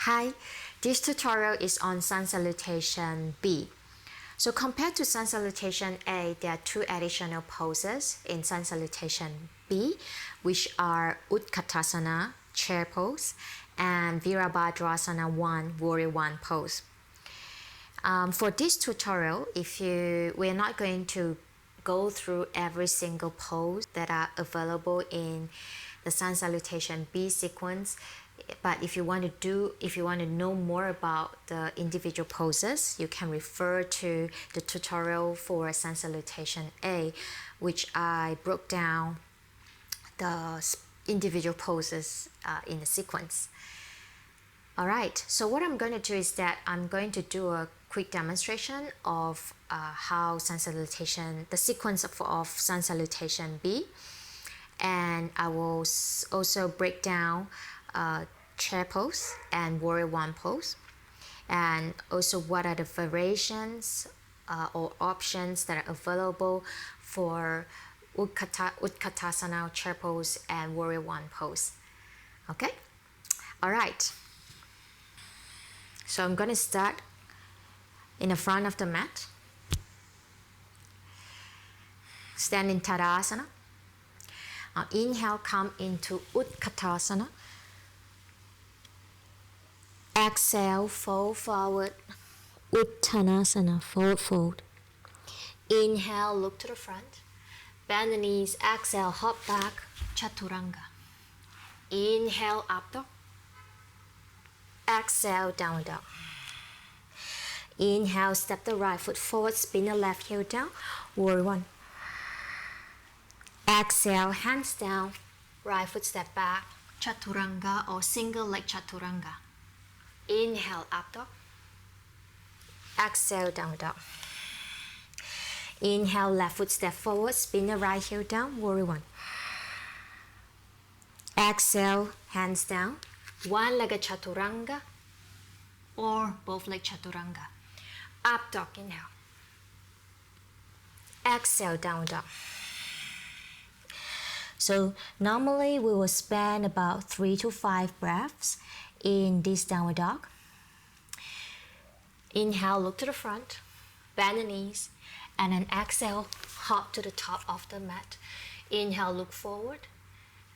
Hi, this tutorial is on Sun Salutation B. So compared to Sun Salutation A, there are two additional poses in Sun Salutation B, which are Utkatasana, chair pose, and Virabhadrasana 1, warrior 1 pose. For this tutorial, we're not going to go through every single pose that are available in the Sun Salutation B sequence. But if you want to know more about the individual poses, you can refer to the tutorial for Sun Salutation A, which I broke down the individual poses in the sequence. Alright, so what I'm going to do is that I'm going to do a quick demonstration of how the sequence of Sun Salutation B, and I will also break down chair pose and warrior 1 pose, and also what are the variations or options that are available for Utkatasana, chair pose, and warrior 1 pose. Okay, all right. So I'm going to start in the front of the mat. Stand in Tadasana. Now inhale, come into Utkatasana. Exhale, fold forward. Uttanasana, forward fold. Inhale, look to the front. Bend the knees. Exhale, hop back. Chaturanga. Inhale, up dog. Exhale, down dog. Inhale, step the right foot forward, spin the left heel down. Warrior 1. Exhale, hands down. Right foot step back. Chaturanga or single leg chaturanga. Inhale, up dog. Exhale, down dog. Inhale, left foot step forward, spin the right heel down. Warrior 1. Exhale, hands down. One-legged chaturanga or both leg chaturanga. Up dog, inhale. Exhale, down dog. So normally we will spend about 3 to 5 breaths in this downward dog. Inhale, look to the front, bend the knees, and then exhale, hop to the top of the mat. Inhale, look forward.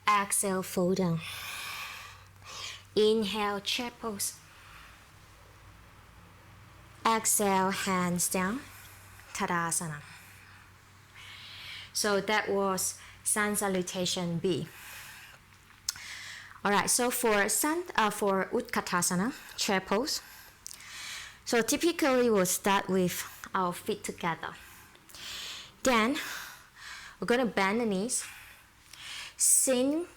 Exhale, fold down. Inhale, chair pose. Exhale, hands down, Tadasana. So that was Sun Salutation B. Alright, so for Utkatasana, chair pose. So typically we'll start with our feet together. Then we're going to bend the knees, sink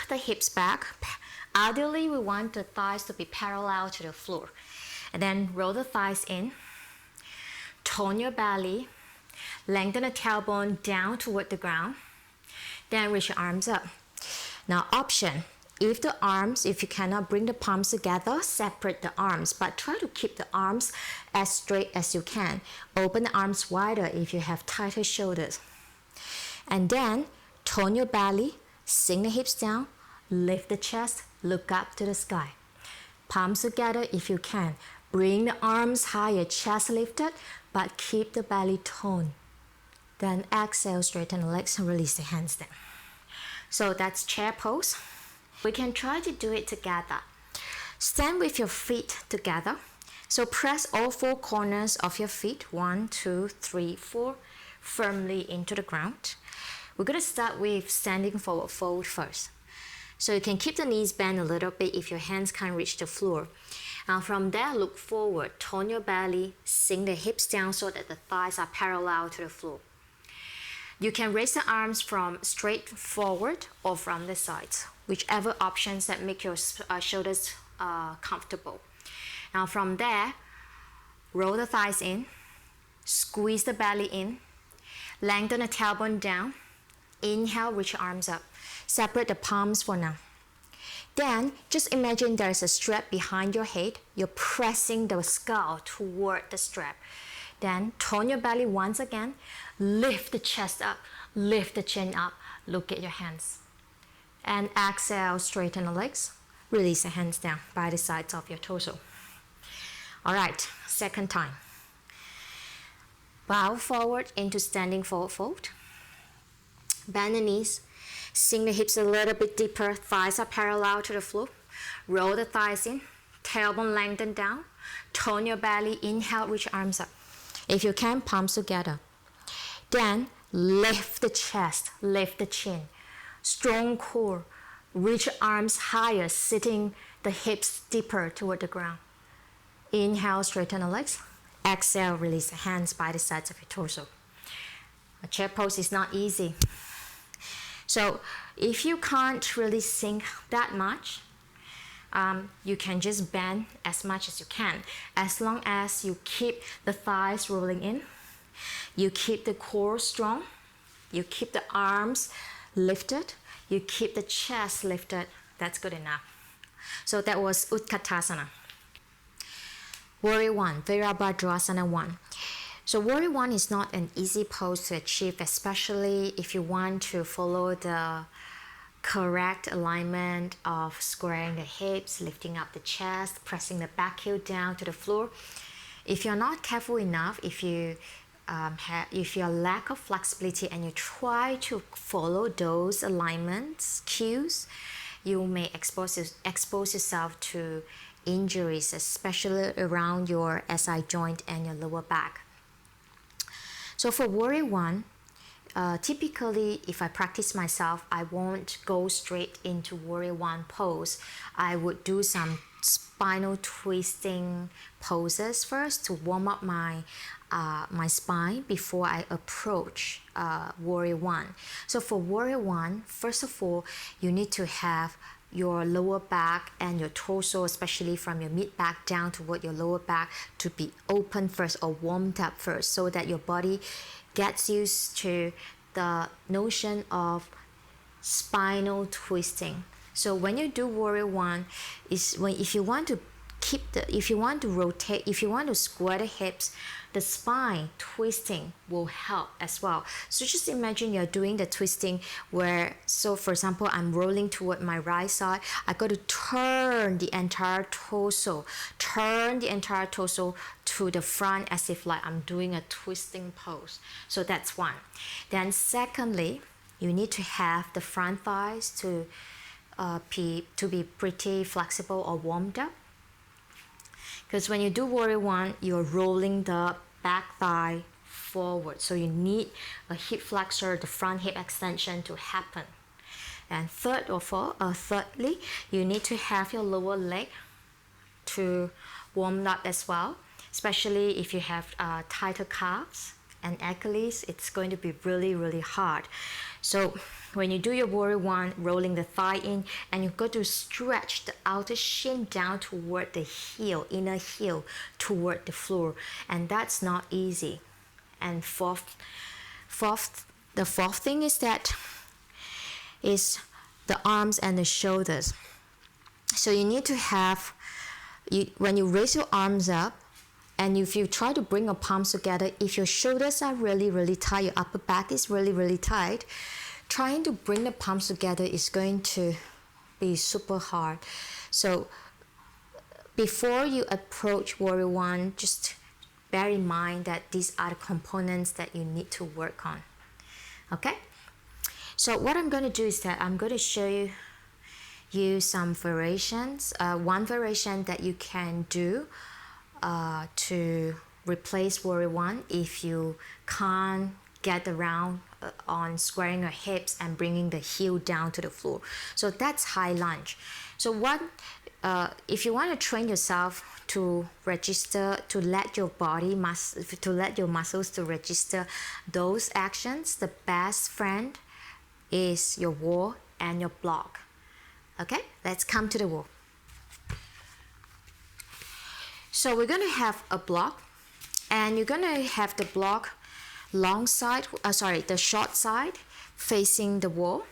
the hips back. Ideally, we want the thighs to be parallel to the floor. And then roll the thighs in, tone your belly, lengthen the tailbone down toward the ground. Then reach your arms up. Now option, if you cannot bring the palms together, separate the arms, but try to keep the arms as straight as you can. Open the arms wider if you have tighter shoulders. And then tone your belly, sink the hips down, lift the chest, look up to the sky. Palms together if you can. Bring the arms higher, chest lifted, but keep the belly toned. Then exhale, straighten the legs and release the hands down. So that's chair pose. We can try to do it together. Stand with your feet together. So press all 4 corners of your feet, 1, 2, 3, 4, firmly into the ground. We're going to start with standing forward fold first. So you can keep the knees bent a little bit if your hands can't reach the floor. Now from there, look forward, tone your belly, sink the hips down so that the thighs are parallel to the floor. You can raise the arms from straight forward or from the sides, whichever options that make your shoulders comfortable. Now from there, roll the thighs in, squeeze the belly in, lengthen the tailbone down. Inhale, reach your arms up. Separate the palms for now. Then just imagine there's a strap behind your head. You're pressing the skull toward the strap. Then tone your belly once again. Lift the chest up, lift the chin up. Look at your hands. And exhale, straighten the legs. Release the hands down by the sides of your torso. All right, second time. Bow forward into standing forward fold. Bend the knees. Sink the hips a little bit deeper. Thighs are parallel to the floor. Roll the thighs in. Tailbone lengthen down. Tone your belly. Inhale, reach arms up. If you can, palms together. Then lift the chest, lift the chin. Strong core. Reach arms higher, sitting the hips deeper toward the ground. Inhale, straighten the legs. Exhale, release the hands by the sides of your torso. A chair pose is not easy. So if you can't really sink that much, you can just bend as much as you can. As long as you keep the thighs rolling in, you keep the core strong, you keep the arms lifted, you keep the chest lifted, that's good enough. So that was Utkatasana. Warrior 1, Virabhadrasana 1. So Warrior 1 is not an easy pose to achieve, especially if you want to follow the correct alignment of squaring the hips, lifting up the chest, pressing the back heel down to the floor. If you're not careful enough, if you lack of flexibility and you try to follow those alignments, cues, you may expose yourself to injuries, especially around your SI joint and your lower back. So for Warrior 1, typically if I practice myself, I won't go straight into Warrior 1 pose. I would do some spinal twisting poses first to warm up my spine before I approach Warrior 1. So for Warrior 1, first of all, you need to have your lower back and your torso, especially from your mid back down toward your lower back, to be open first or warmed up first, so that your body gets used to the notion of spinal twisting. So when you do Warrior 1, if you want to rotate, if you want to square the hips, the spine twisting will help as well. So just imagine you're doing the twisting where, so for example, I'm rolling toward my right side. I got to turn the entire torso to the front as if like I'm doing a twisting pose. So that's one. Then secondly, you need to have the front thighs to be pretty flexible or warmed up. Because when you do Warrior 1, you're rolling the back thigh forward. So you need a hip flexor, the front hip extension to happen. And thirdly, you need to have your lower leg to warm up as well. Especially if you have tighter calves and Achilles, it's going to be really, really hard. So when you do your Warrior 1, rolling the thigh in, and you've got to stretch the outer shin down toward the heel, inner heel, toward the floor. And that's not easy. And the fourth thing is the arms and the shoulders. So you need to have, when you raise your arms up, and if you try to bring your palms together, if your shoulders are really, really tight, your upper back is really, really tight, trying to bring the palms together is going to be super hard. So before you approach Warrior 1, just bear in mind that these are the components that you need to work on. Okay? So what I'm going to do is that I'm going to show you some variations. One variation that you can do to replace Warrior 1 if you can't get around on squaring your hips and bringing the heel down to the floor. So that's high lunge. So if you want to train yourself to register, to let your muscles to register those actions, the best friend is your wall and your block. Okay, let's come to the wall. So we're going to have a block, and you're going to have the block the short side facing the wall,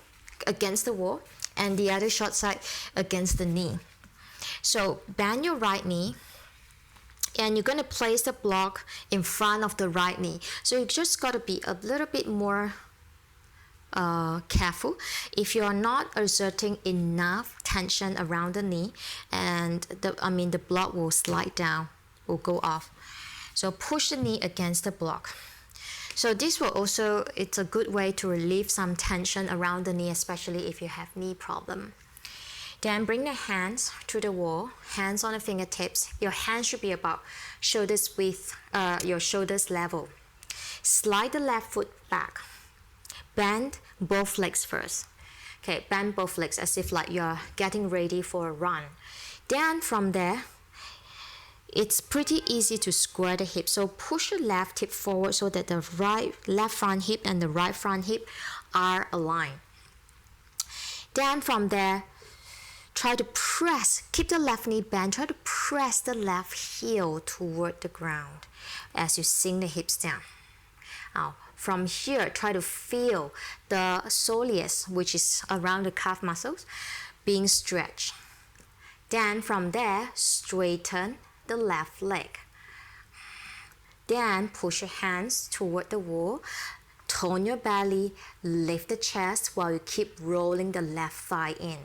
against the wall, and the other short side against the knee. So bend your right knee, and you're going to place the block in front of the right knee. So you just got to be a little bit more careful. If you are not exerting enough tension around the knee, and the block will slide down, will go off. So push the knee against the block. So this will also, it's a good way to relieve some tension around the knee, especially if you have knee problem. Then bring the hands to the wall, hands on the fingertips. Your hands should be about shoulders width, your shoulders level. Slide the left foot back. Bend both legs first. Okay, bend both legs as if like you're getting ready for a run. Then from there, it's pretty easy to square the hip. So push the left hip forward so that the left front hip and the right front hip are aligned. Then from there, try to press, keep the left knee bent, try to press the left heel toward the ground as you sink the hips down. Now, from here, try to feel the soleus, which is around the calf muscles, being stretched. Then from there, straighten the left leg. Then push your hands toward the wall, tone your belly, lift the chest while you keep rolling the left thigh in.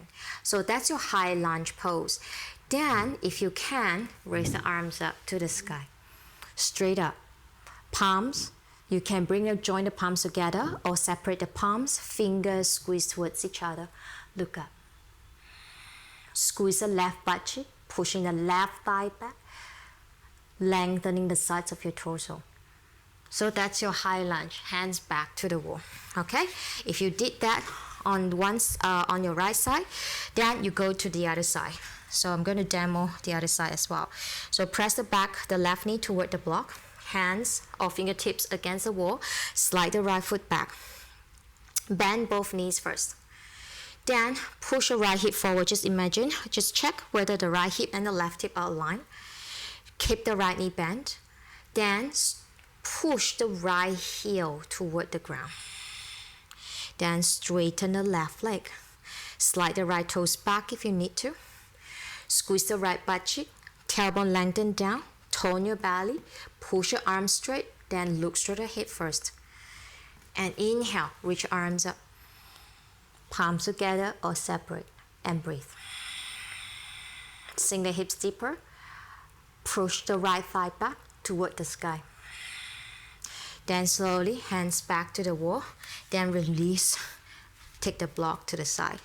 So that's your high lunge pose. Then, if you can, raise the arms up to the sky. Straight up. Palms, you can join the palms together or separate the palms, fingers squeeze towards each other. Look up. Squeeze the left butt cheek, pushing the left thigh back, lengthening the sides of your torso. So that's your high lunge, hands back to the wall. Okay? If you did that on your right side, then you go to the other side. So I'm going to demo the other side as well. So press the left knee toward the block, hands or fingertips against the wall, slide the right foot back. Bend both knees first. Then push your right hip forward. Just check whether the right hip and the left hip are aligned. Keep the right knee bent. Then push the right heel toward the ground. Then straighten the left leg. Slide the right toes back if you need to. Squeeze the right butt cheek. Tailbone lengthen down. Tone your belly. Push your arms straight. Then look straight ahead first. And inhale, reach your arms up. Palms together or separate. And breathe. Sink the hips deeper. Push the right thigh back toward the sky. Then slowly, hands back to the wall. Then release. Take the block to the side.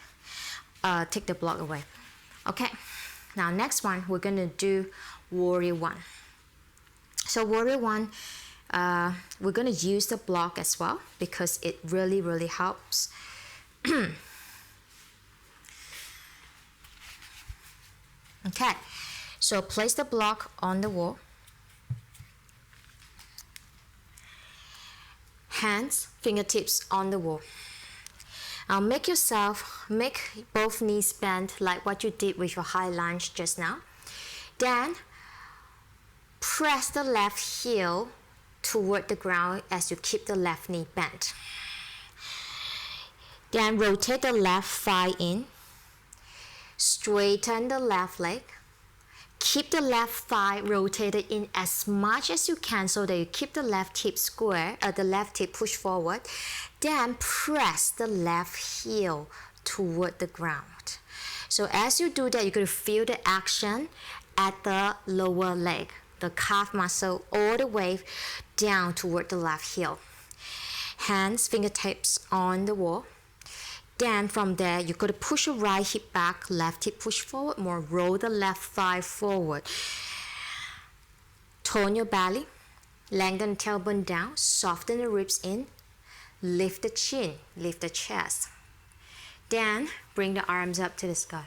Take the block away. Okay. Now next one, we're going to do Warrior One. So Warrior One, we're going to use the block as well because it really, really helps. Okay. So place the block on the wall. Hands, fingertips on the wall. Now make both knees bent like what you did with your high lunge just now. Then press the left heel toward the ground as you keep the left knee bent. Then rotate the left thigh in. Straighten the left leg. Keep the left thigh rotated in as much as you can so that you keep the left hip square, the left hip pushed forward. Then press the left heel toward the ground. So as you do that, you're going to feel the action at the lower leg, the calf muscle, all the way down toward the left heel. Hands, fingertips on the wall. Then from there, you're going to push your right hip back, left hip push forward more, roll the left thigh forward. Tone your belly, lengthen the tailbone down, soften the ribs in, lift the chin, lift the chest. Then bring the arms up to the sky.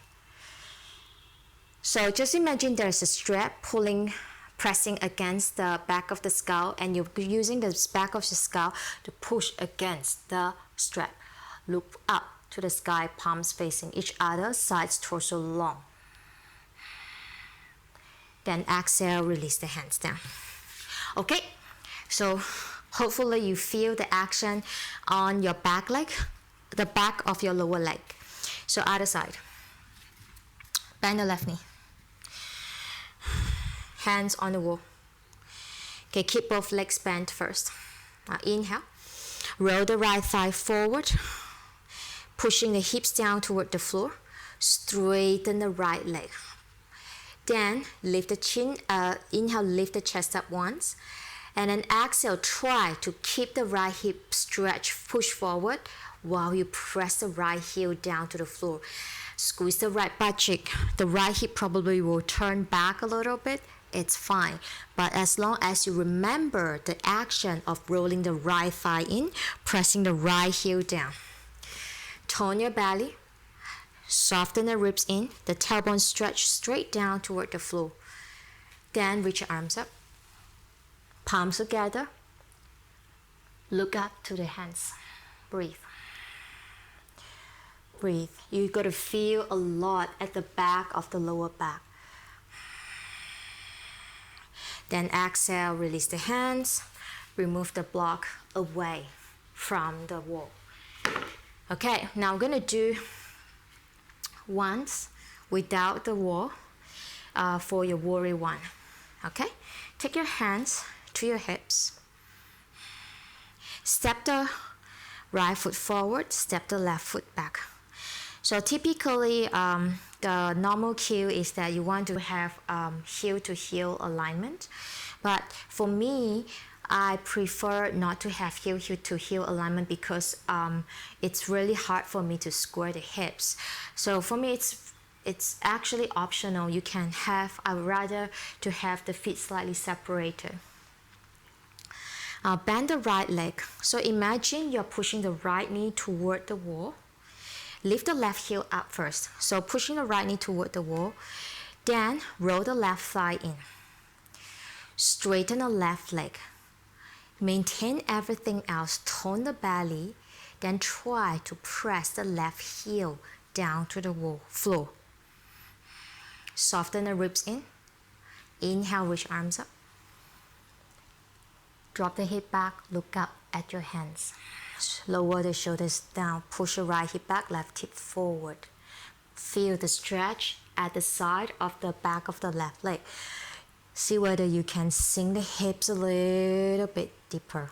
So just imagine there's a strap pressing against the back of the skull, and you're using the back of the skull to push against the strap. Look up to the sky, palms facing each other, sides torso long. Then exhale, release the hands down. Okay, so hopefully you feel the action on your back leg, the back of your lower leg. So other side. Bend the left knee. Hands on the wall. Okay, keep both legs bent first. Now inhale. Roll the right thigh forward. pushing the hips down toward the floor. Straighten the right leg. Then lift the chin, inhale, lift the chest up once. And then exhale, try to keep the right hip stretched, push forward while you press the right heel down to the floor. Squeeze the right butt cheek. The right hip probably will turn back a little bit. It's fine. But as long as you remember the action of rolling the right thigh in, pressing the right heel down. Tone your belly. Soften the ribs in. The tailbone stretch straight down toward the floor. Then reach your arms up. Palms together. Look up to the hands. Breathe. Breathe. You got to feel a lot at the back of the lower back. Then exhale, release the hands. Remove the block away from the wall. Okay, now I'm going to do once without the wall for your warrior one. Okay, take your hands to your hips. Step the right foot forward, step the left foot back. So typically, the normal cue is that you want to have heel to heel alignment. But for me, I prefer not to have heel to heel alignment because it's really hard for me to square the hips. So for me, it's actually optional. You can have, I would rather to have the feet slightly separated. Bend the right leg. So imagine you're pushing the right knee toward the wall. Lift the left heel up first. So pushing the right knee toward the wall. Then roll the left thigh in. Straighten the left leg. Maintain everything else. Tone the belly. Then try to press the left heel down to the wall, floor. Soften the ribs in. Inhale, reach arms up. Drop the hip back, look up at your hands. Lower the shoulders down, push your right hip back, left hip forward. Feel the stretch at the side of the back of the left leg. See whether you can sink the hips a little bit deeper.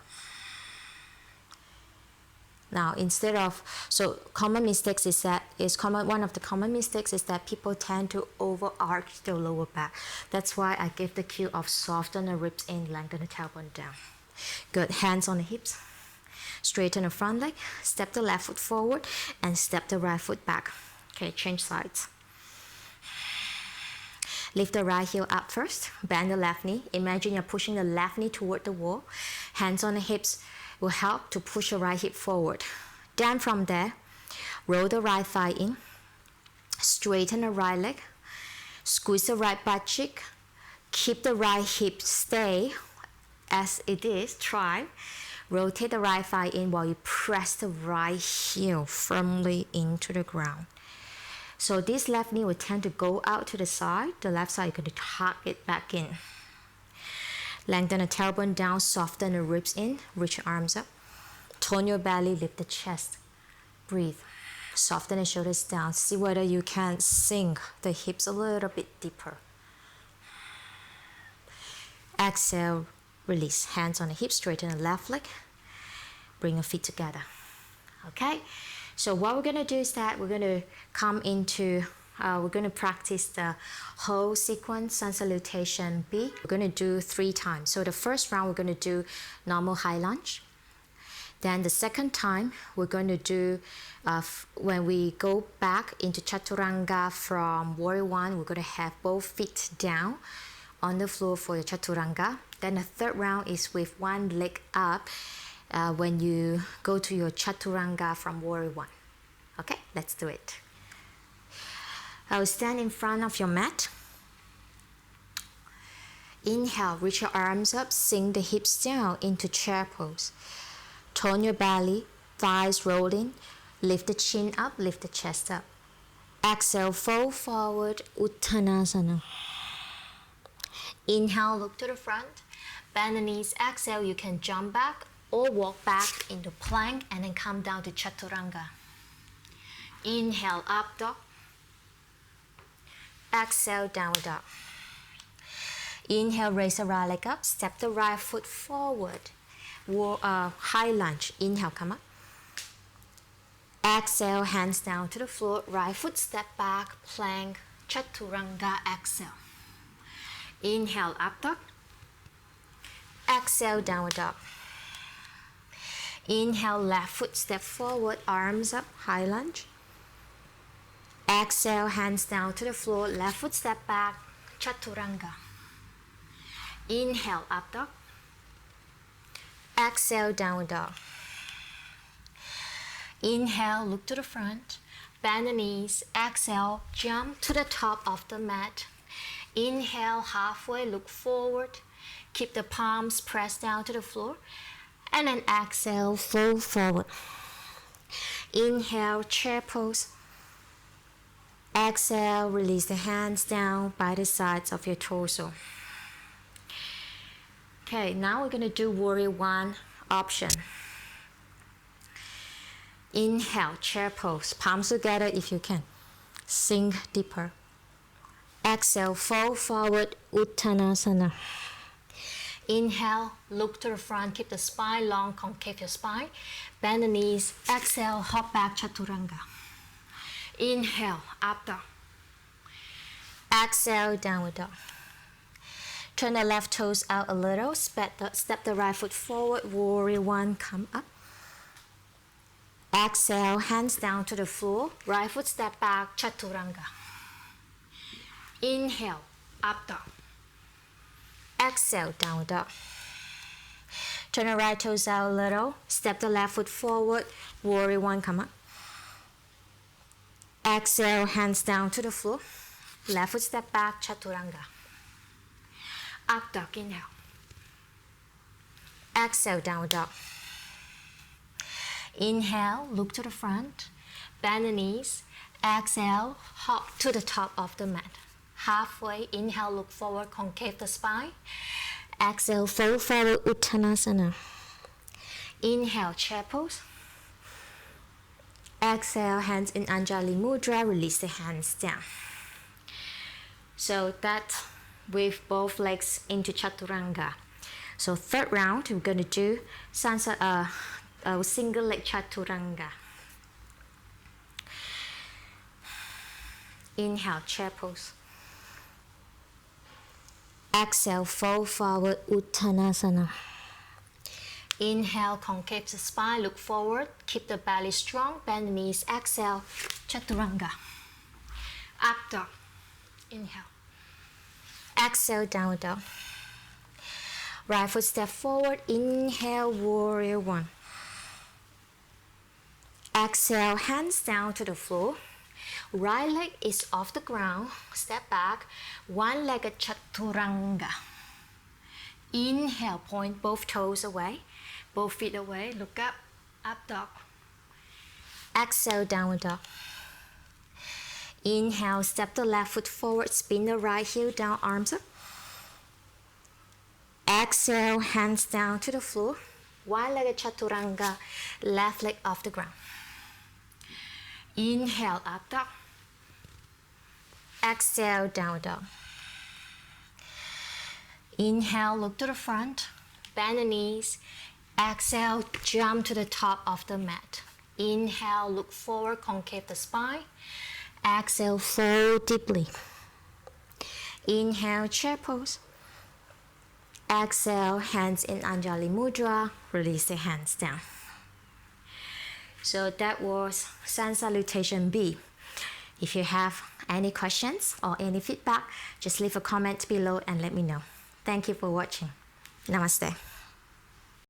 Now, instead of, so common mistakes is that, one of the common mistakes is that people tend to overarch the lower back. That's why I give the cue of soften the ribs in, lengthen the tailbone down. Good, hands on the hips. Straighten the front leg, step the left foot forward, and step the right foot back. Okay, change sides. Lift the right heel up first, bend the left knee. Imagine you're pushing the left knee toward the wall. Hands on the hips will help to push your right hip forward. Then from there, roll the right thigh in, straighten the right leg, squeeze the right butt cheek, keep the right hip stay as it is, try. Rotate the right thigh in while you press the right heel firmly into the ground. So this left knee will tend to go out to the side. The left side, you're going to tuck it back in. Lengthen the tailbone down, soften the ribs in, reach your arms up. Tone your belly, lift the chest. Breathe. Soften the shoulders down. See whether you can sink the hips a little bit deeper. Exhale, release. Hands on the hips, straighten the left leg. Bring your feet together. Okay? So what we're going to do is that we're going to come into, we're going to practice the whole sequence, Sun Salutation B. We're going to do 3 times. So the first round, we're going to do normal high lunge. Then the second time, we're going to do, when we go back into Chaturanga from Warrior 1, we're going to have both feet down on the floor for the Chaturanga. Then the third round is with one leg up when you go to your Chaturanga from Warrior 1. Okay, let's do it. I will stand in front of your mat. Inhale, reach your arms up, sink the hips down into chair pose. Tone your belly, thighs rolling, lift the chin up, lift the chest up. Exhale, fold forward, Utkatasana. Inhale, look to the front, bend the knees. Exhale, you can jump back or walk back into plank and then come down to Chaturanga. Inhale, up dog. Exhale, downward dog. Inhale, raise the right leg up, step the right foot forward. High lunge. Inhale, come up. Exhale, hands down to the floor, right foot step back, plank, chaturanga, exhale. Inhale, up dog. Exhale, downward dog. Inhale, left foot step forward, arms up, high lunge. Exhale, hands down to the floor, left foot step back, chaturanga. Inhale, up dog. Exhale, downward dog. Inhale, look to the front, bend the knees. Exhale, jump to the top of the mat. Inhale, halfway, look forward. Keep the palms pressed down to the floor. And then exhale, fold forward. Inhale, chair pose. Exhale, release the hands down by the sides of your torso. Okay, now we're going to do warrior one option. Inhale, chair pose, palms together if you can. Sink deeper. Exhale, fold forward, Uttanasana. Inhale, look to the front, keep the spine long, concave your spine. Bend the knees. Exhale, hop back, chaturanga. Inhale, up dog. Exhale, downward dog. Turn the left toes out a little. Step the right foot forward, warrior one, come up. Exhale, hands down to the floor. Right foot step back, chaturanga. Inhale, up dog. Exhale, downward dog. Turn the right toes out a little. Step the left foot forward, warrior one, come up. Exhale, hands down to the floor. Left foot step back, chaturanga. Up dog, inhale. Exhale, downward dog. Inhale, look to the front, bend the knees. Exhale, hop to the top of the mat. Halfway, inhale, look forward, concave the spine. Exhale, fold forward, Uttanasana. Inhale, chair pose. Exhale, hands in Anjali Mudra, release the hands down. So that with both legs into chaturanga. So third round, we're going to do single leg chaturanga. Inhale, chair pose. Exhale, fold forward, Uttanasana. Inhale, concave the spine, look forward, keep the belly strong, bend the knees. Exhale, chaturanga. Up dog. Inhale. Exhale, downward dog. Right foot step forward, inhale, warrior one. Exhale, hands down to the floor. Right leg is off the ground, step back, one-legged chaturanga. Inhale, point both toes away, both feet away, look up dog. Exhale, downward dog. Inhale, step the left foot forward, spin the right heel down, arms up. Exhale, hands down to the floor, one-legged chaturanga, left leg off the ground. Inhale, up dog. Exhale, downward dog. Inhale, look to the front, bend the knees. Exhale, jump to the top of the mat. Inhale, look forward, concave the spine. Exhale, fold deeply. Inhale, chair pose. Exhale, hands in Anjali Mudra, release the hands down. So that was Sun Salutation B. If you have any questions or any feedback, just leave a comment below and let me know. Thank you for watching. Namaste.